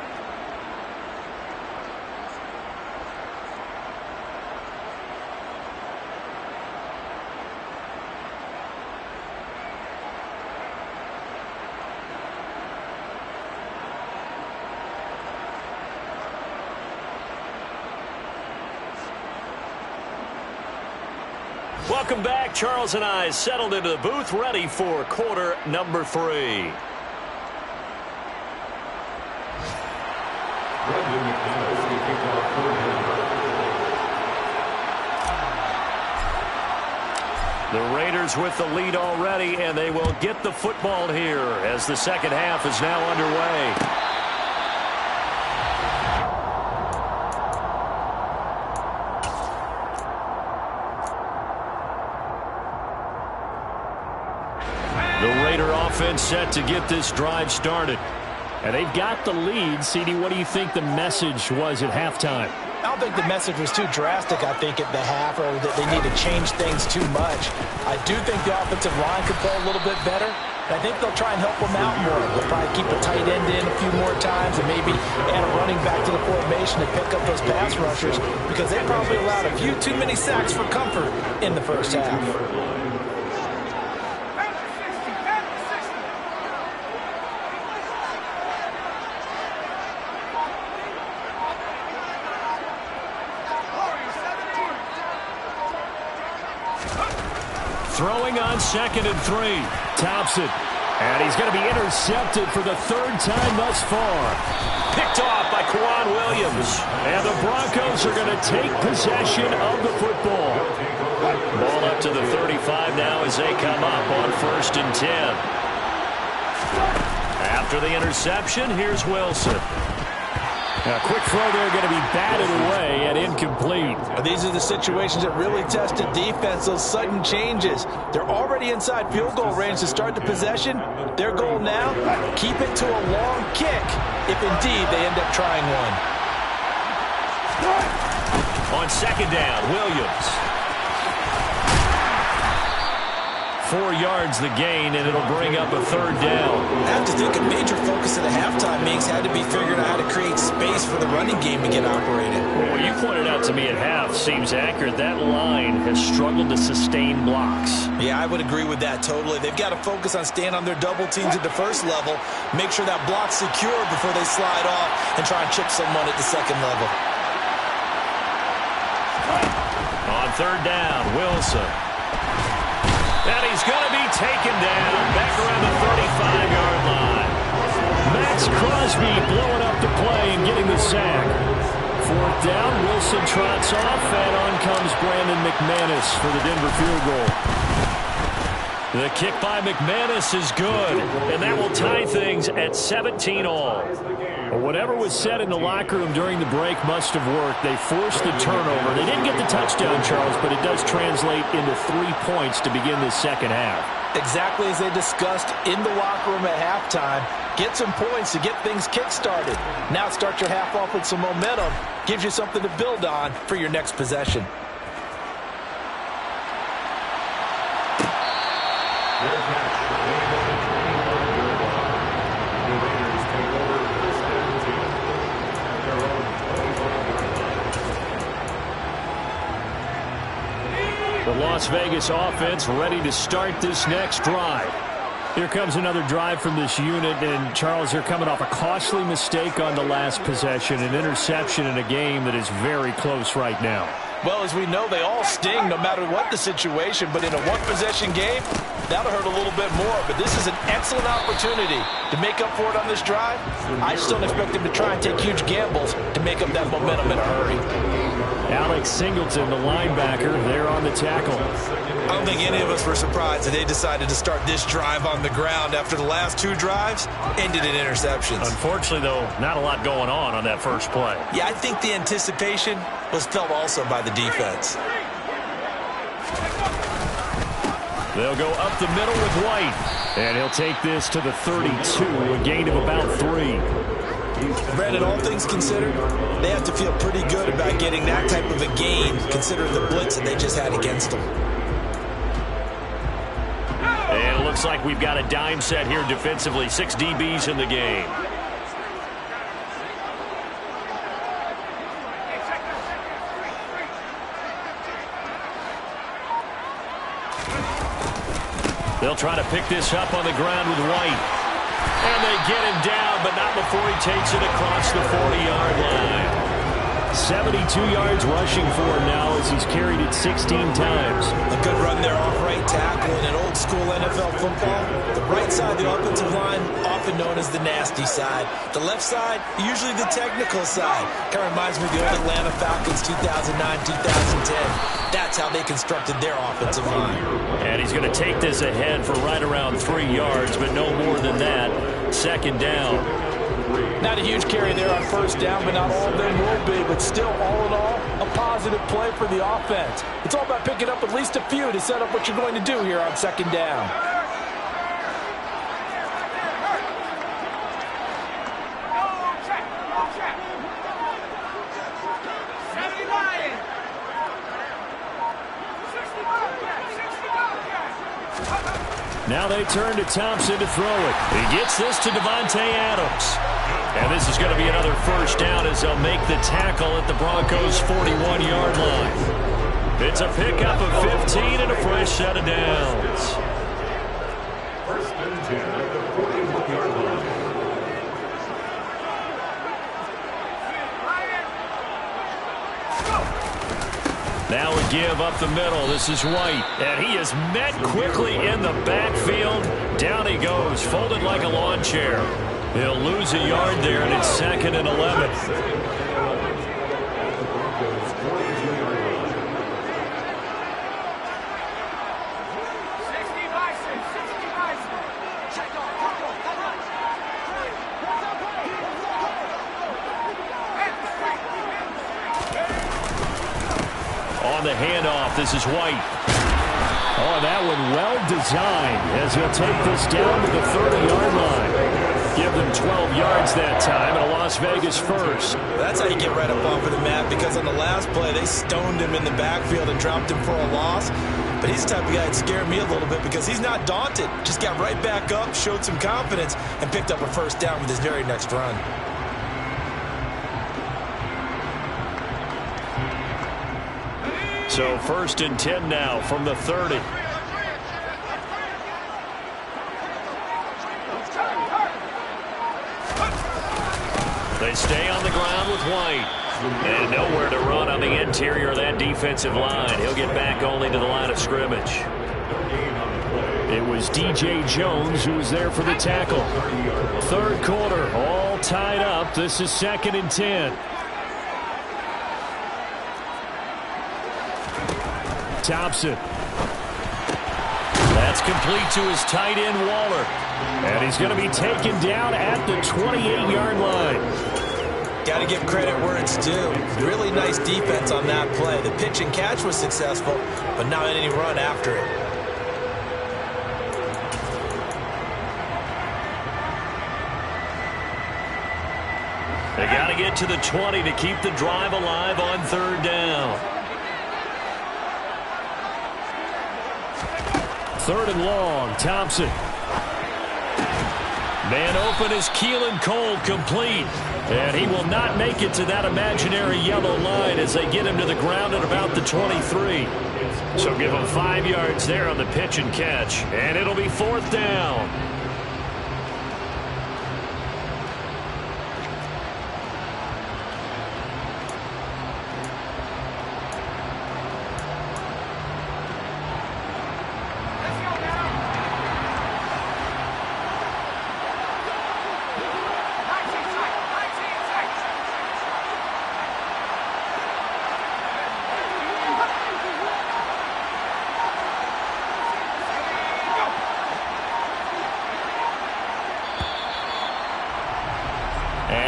Welcome back. Charles and I settled into the booth, ready for quarter number 3. The Raiders with the lead already, and they will get the football here as the second half is now underway. Offense set to get this drive started. And they've got the lead. CD, what do you think the message was at halftime?
I don't think the message was too drastic, I think, at the half, or that they need to change things too much. I do think the offensive line could play a little bit better. And I think they'll try and help them out more. They'll probably keep a tight end in a few more times and maybe add a running back to the formation to pick up those pass rushers, because they probably allowed a few too many sacks for comfort in the first half.
Throwing on 2nd and 3. Thompson. And he's going to be intercepted for the 3rd time thus far. Picked off by Quan Williams. And the Broncos are going to take possession of the football. Ball up to the 35 now as they come up on 1st and 10. After the interception, here's Wilson. A quick throw there going to be batted away and incomplete.
These are the situations that really test the defense, those sudden changes. They're already inside field goal range to start the possession. Their goal now, keep it to a long kick, if indeed they end up trying one.
On 2nd down, Williams. 4 yards the gain, and it'll bring up a 3rd down.
I have to think a major focus of the halftime meetings had to be figuring out how to create space for the running game to get operated.
Well, you pointed out to me at half seems accurate. That line has struggled to sustain blocks.
Yeah, I would agree with that totally. They've got to focus on staying on their double teams at the first level, make sure that block's secure before they slide off and try and chip someone at the 2nd level.
On 3rd down, Wilson. And he's going to be taken down back around the 35-yard line. Max Crosby blowing up the play and getting the sack. 4th down, Wilson trots off, and on comes Brandon McManus for the Denver field goal. The kick by McManus is good, and that will tie things at 17 all. Whatever was said in the locker room during the break must have worked. They forced the turnover. They didn't get the touchdown, Charles, but it does translate into 3 points to begin the second half.
Exactly as they discussed in the locker room at halftime. Get some points to get things kick-started. Now start your half off with some momentum. Gives you something to build on for your next possession.
The Las Vegas offense ready to start this next drive. Here comes another drive from this unit, and Charles, they're coming off a costly mistake on the last possession, an interception in a game that is very close right now.
Well, as we know, they all sting no matter what the situation, but in a one-possession game, that'll hurt a little bit more. But this is an excellent opportunity to make up for it on this drive. I just don't expect them to try and take huge gambles to make up that momentum in a hurry.
Alex Singleton, the linebacker, there on the tackle.
I don't think any of us were surprised that they decided to start this drive on the ground after the last 2 drives ended in interceptions.
Unfortunately, though, not a lot going on that first play.
Yeah, I think the anticipation was felt also by the defense.
They'll go up the middle with White, and he'll take this to the 32, a gain of about 3.
Brandon, all things considered, they have to feel pretty good about getting that type of a gain, considering the blitz that they just had against them.
And it looks like we've got a dime set here defensively. 6 DBs in the game. They'll try to pick this up on the ground with White. And they get him down, but not before he takes it across the 40-yard line. 72 yards rushing for him now as he's carried it 16 times.
A good run there off right tackle. In an old-school NFL football, the right side of the offensive line, often known as the nasty side. The left side, usually the technical side. Kind of reminds me of the old Atlanta Falcons 2009, 2010. That's how they constructed their offensive line.
And he's going to take this ahead for right around 3 yards, but no more than that. Second down.
Not a huge carry there on first down, but not all of them will be. But still, all in all, a positive play for the offense. It's all about picking up at least a few to set up what you're going to do here on second down.
Now they turn to Thompson to throw it. He gets this to Devontae Adams. And this is going to be another first down as they'll make the tackle at the Broncos' 41-yard line. It's a pickup of 15 and a fresh set of downs.
First and 10 at the 41-yard line.
Now a give up the middle. This is White. And he is met quickly in the backfield. Down he goes, folded like a lawn chair. He'll lose a yard there, and it's 2nd and 11. On the handoff, this is White. Oh, that one well designed as he'll take this down to the 30-yard line. Give them 12 yards that time, and a Las Vegas first.
That's how you get right up off of the mat, because on the last play, they stoned him in the backfield and dropped him for a loss. But he's the type of guy that scared me a little bit because he's not daunted. Just got right back up, showed some confidence, and picked up a first down with his very next run.
So 1st and 10 now from the 30. They stay on the ground with White. And nowhere to run on the interior of that defensive line. He'll get back only to the line of scrimmage. It was D.J. Jones who was there for the tackle. Third quarter, all tied up. This is 2nd and 10. Thompson. That's complete to his tight end, Waller. And he's going to be taken down at the 28-yard line.
Got to give credit where it's due. Really nice defense on that play. The pitch and catch was successful, but not any run after it.
They got to get to the 20 to keep the drive alive on third down. 3rd and long, Thompson. Man open is Keelan Cole, complete. And he will not make it to that imaginary yellow line as they get him to the ground at about the 23. So give him 5 yards there on the pitch and catch. And it'll be 4th down.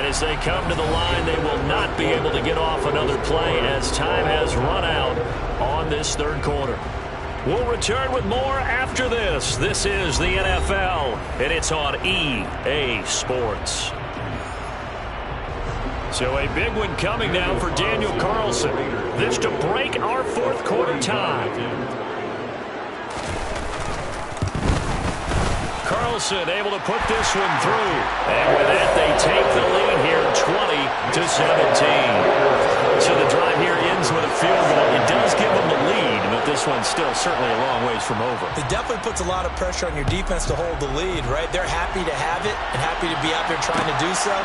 As they come to the line, they will not be able to get off another play as time has run out on this third quarter. We'll return with more after this. This is the NFL, and it's on EA Sports. So a big one coming now for Daniel Carlson. This to break our fourth quarter tie. Carlson able to put this one through. And with that, they take the lead here 20-17. So the drive here ends with a field goal. It does give them the lead, but this one's still certainly a long ways from over.
It definitely puts a lot of pressure on your defense to hold the lead, right? They're happy to have it and happy to be out there trying to do so.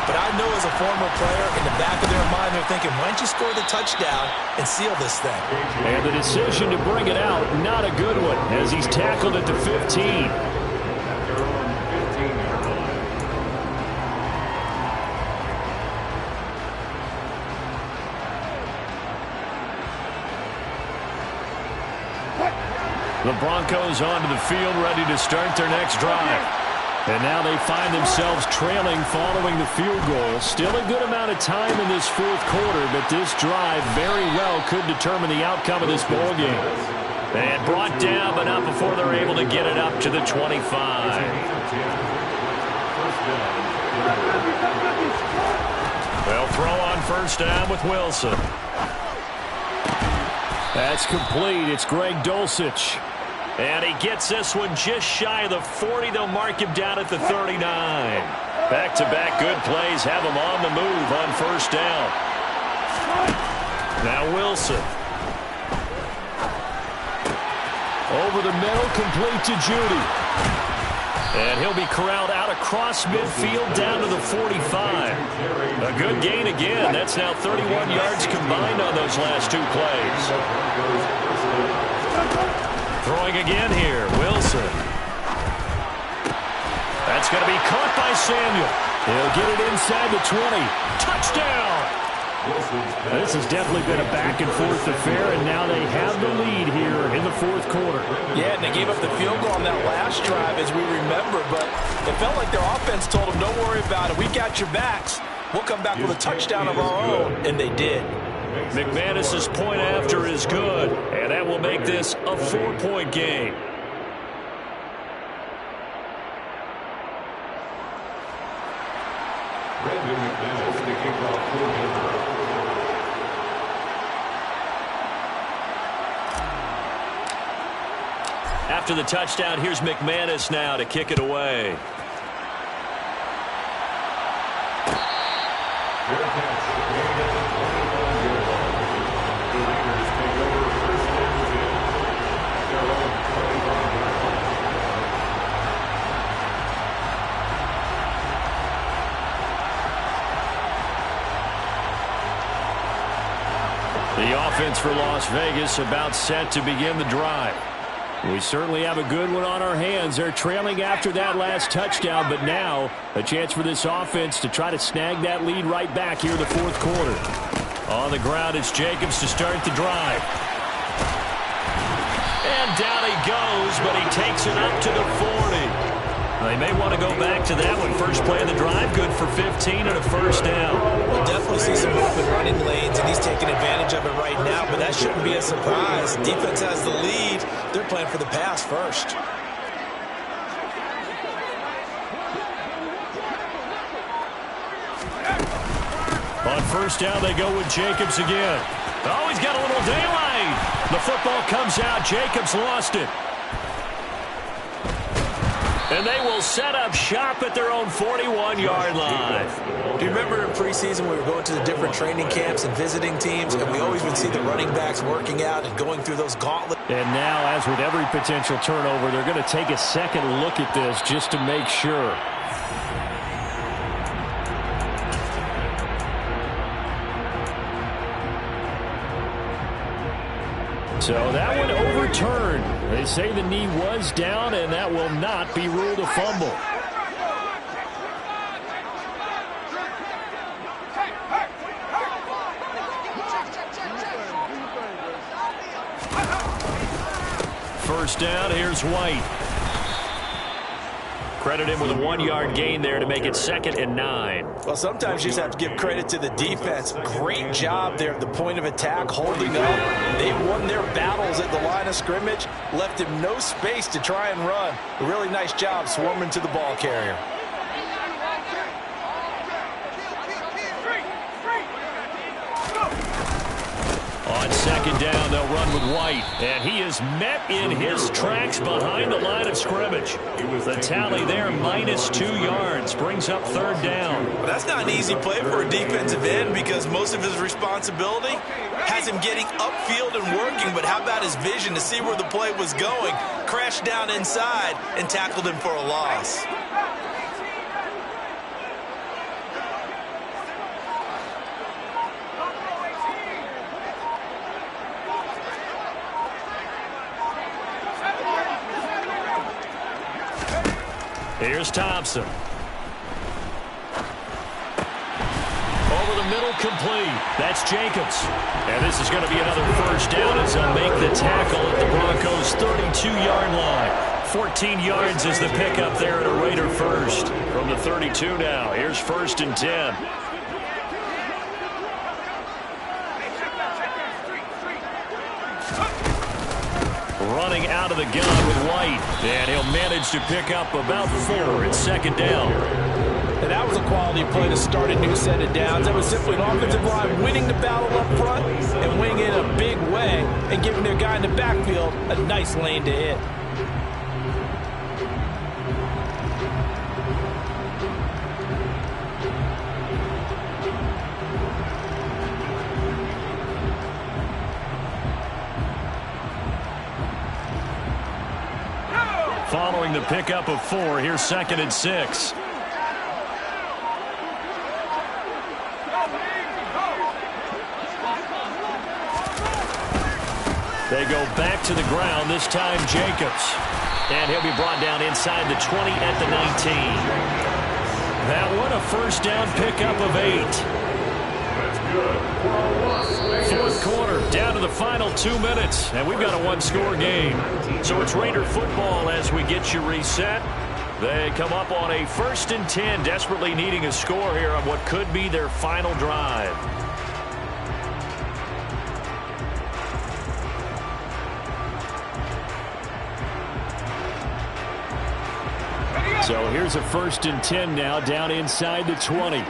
But I know as a former player, in the back of their mind, they're thinking, why don't you score the touchdown and seal this thing?
And the decision to bring it out, not a good one, as he's tackled at the 15. The Broncos onto the field, ready to start their next drive. And now they find themselves trailing following the field goal. Still a good amount of time in this fourth quarter, but this drive very well could determine the outcome of this ball game. And brought down, but not before they're able to get it up to the 25. They'll throw on first down with Wilson. That's complete. It's Greg Dulcich. And he gets this one just shy of the 40. They'll mark him down at the 39. Back-to-back good plays have him on the move on first down. Now Wilson. Over the middle, complete to Judy. And he'll be corralled out across midfield down to the 45. A good gain again. That's now 31 yards combined on those last two plays. Throwing again here, Wilson. That's going to be caught by Samuel. He'll get it inside the 20. Touchdown! This has definitely been a back-and-forth affair, and now they have the lead here in the fourth quarter.
Yeah, and they gave up the field goal on that last drive, as we remember, but it felt like their offense told them, don't worry about it. We got your backs. We'll come back with a touchdown of our own, and they did.
McManus's point after is good, and that will make this a 4-point game. After the touchdown, here's McManus now to kick it away. The offense for Las Vegas about set to begin the drive. We certainly have a good one on our hands. They're trailing after that last touchdown, but now a chance for this offense to try to snag that lead right back here in the fourth quarter. On the ground, it's Jacobs to start the drive. And down he goes, but he takes it up to the 40. They may want to go back to that one. First play of the drive, good for 15 and a first down.
We'll definitely see some open running lanes, and he's taking advantage of it right now, but that shouldn't be a surprise. Defense has the lead. They're playing for the pass first.
On first down, they go with Jacobs again. Oh, he's got a little daylight. The football comes out. Jacobs lost it. And they will set up shop at their own 41-yard line.
Do you remember in preseason we were going to the different training camps and visiting teams, and we always would see the running backs working out and going through those gauntlets?
And now, as with every potential turnover, they're going to take a second look at this just to make sure. So that one overturned. They say the knee was down, and that will not be ruled a fumble. First down, here's White. Credit him with a 1-yard gain there to make it 2nd and 9.
Well, sometimes you just have to give credit to the defense. Great job there at the point of attack, holding up. They won their battles at the line of scrimmage, left him no space to try and run. A really nice job swarming to the ball carrier.
On second down, they'll run with White. And he is met in his tracks behind the line of scrimmage. The tally there, -2 yards, brings up 3rd down.
Well, that's not an easy play for a defensive end because most of his responsibility has him getting upfield and working. But how about his vision to see where the play was going? Crashed down inside and tackled him for a loss.
Here's Thompson. Over the middle, complete. That's Jacobs. And this is going to be another first down as they'll make the tackle at the Broncos' 32-yard line. 14 yards is the pickup there at a Raider first. From the 32 now, here's 1st and 10. Running out of the gun with White. And he'll manage to pick up about 4 at 2nd down.
And that was a quality play to start a new set of downs. That was simply an offensive line winning the battle up front and winning it in a big way and giving their guy in the backfield a nice lane to hit.
Following the pickup of 4, here's 2nd and 6. They go back to the ground, this time Jacobs. And he'll be brought down inside the 20 at the 19. That one a first down pickup of 8.
That's good.
4th quarter, down to the final 2 minutes. And we've got a one-score game. So it's Raider football as we get you reset. They come up on a 1st and 10, desperately needing a score here on what could be their final drive. So here's a 1st and 10 now, down inside the 20.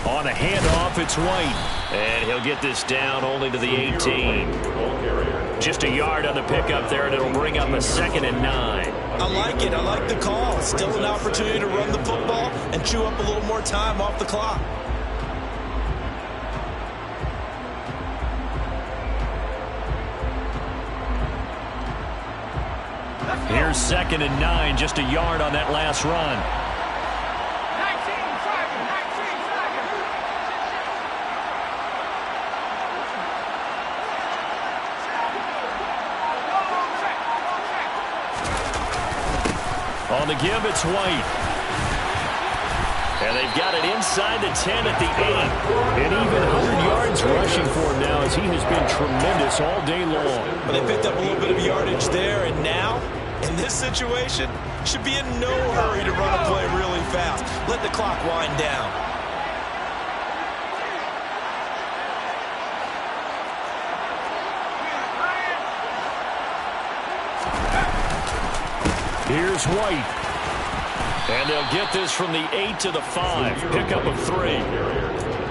On a handoff, it's White. And he'll get this down only to the 18. Just a yard on the pickup there, and it'll bring up a 2nd and 9.
I like it. I like the call. Still an opportunity to run the football and chew up a little more time off the clock.
Here's 2nd and 9, just a yard on that last run. On the give, it's White. And they've got it inside the 10 at the 8. And even 100 yards rushing for him now as he has been tremendous all day long.
But they picked up a little bit of yardage there, and now, in this situation, should be in no hurry to run a play really fast. Let the clock wind down.
Here's White. And they'll get this from the 8 to the 5. Pickup of 3.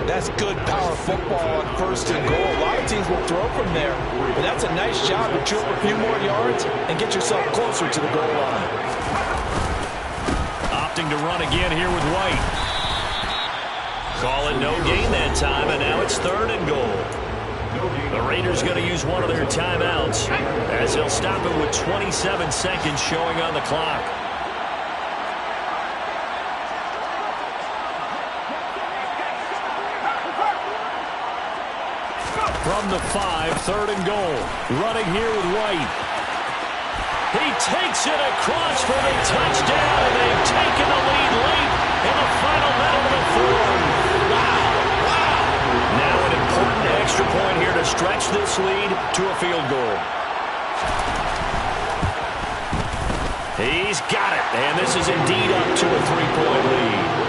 That's good power football on 1st and goal. A lot of teams will throw from there. But that's a nice job to chew up a few more yards and get yourself closer to the goal line.
Opting to run again here with White. Call it no gain that time, and now it's 3rd and goal. The Raiders going to use one of their timeouts as they'll stop it with 27 seconds showing on the clock. From the 5, 3rd and goal. Running here with White. He takes it across for the touchdown, and they've taken the lead late in the final minute of the 4th. Wow, wow. Now an important extra point here to stretch this lead to a field goal. He's got it, and this is indeed up to a 3-point lead.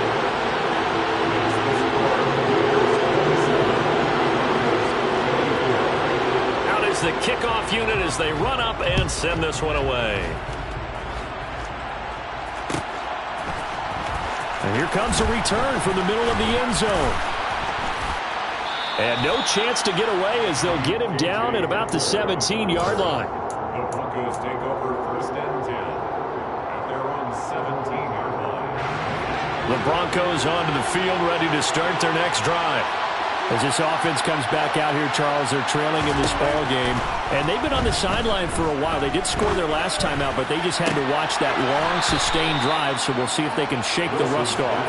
The kickoff unit as they run up and send this one away. And here comes a return from the middle of the end zone. And no chance to get away as they'll get him down at about the 17-yard line.
The Broncos take over 1st and 10 at their own 17-yard line.
The Broncos onto the field ready to start their next drive. As this offense comes back out here, Charles, they're trailing in this ball game, and they've been on the sideline for a while. They did score their last time out, but they just had to watch that long, sustained drive, so we'll see if they can shake the rust off.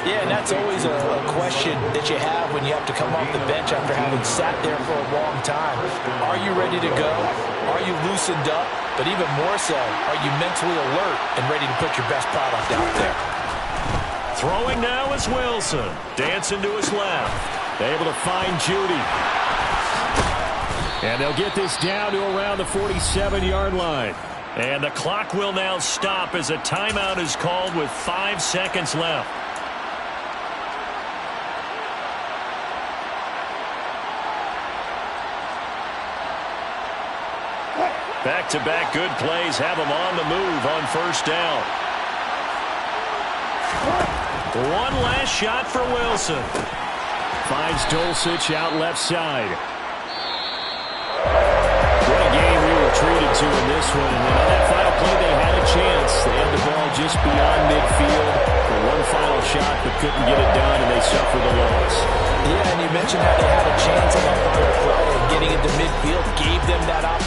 Yeah, and that's always a question that you have when you have to come off the bench after having sat there for a long time. Are you ready to go? Are you loosened up? But even more so, are you mentally alert and ready to put your best product out there?
Throwing now is Wilson. Dancing to his left. Able to find Judy. And they'll get this down to around the 47-yard line. And the clock will now stop as a timeout is called with 5 seconds left. Back-to-back good plays have them on the move on first down. One last shot for Wilson. Finds Dulcich out left side. What a game we were treated to in this one. And on that final play, they had a chance. They had the ball just beyond midfield for one final shot, but couldn't get it done, and they suffered the loss.
Yeah, and you mentioned how they had a chance on that final play, and getting into midfield gave them that opportunity.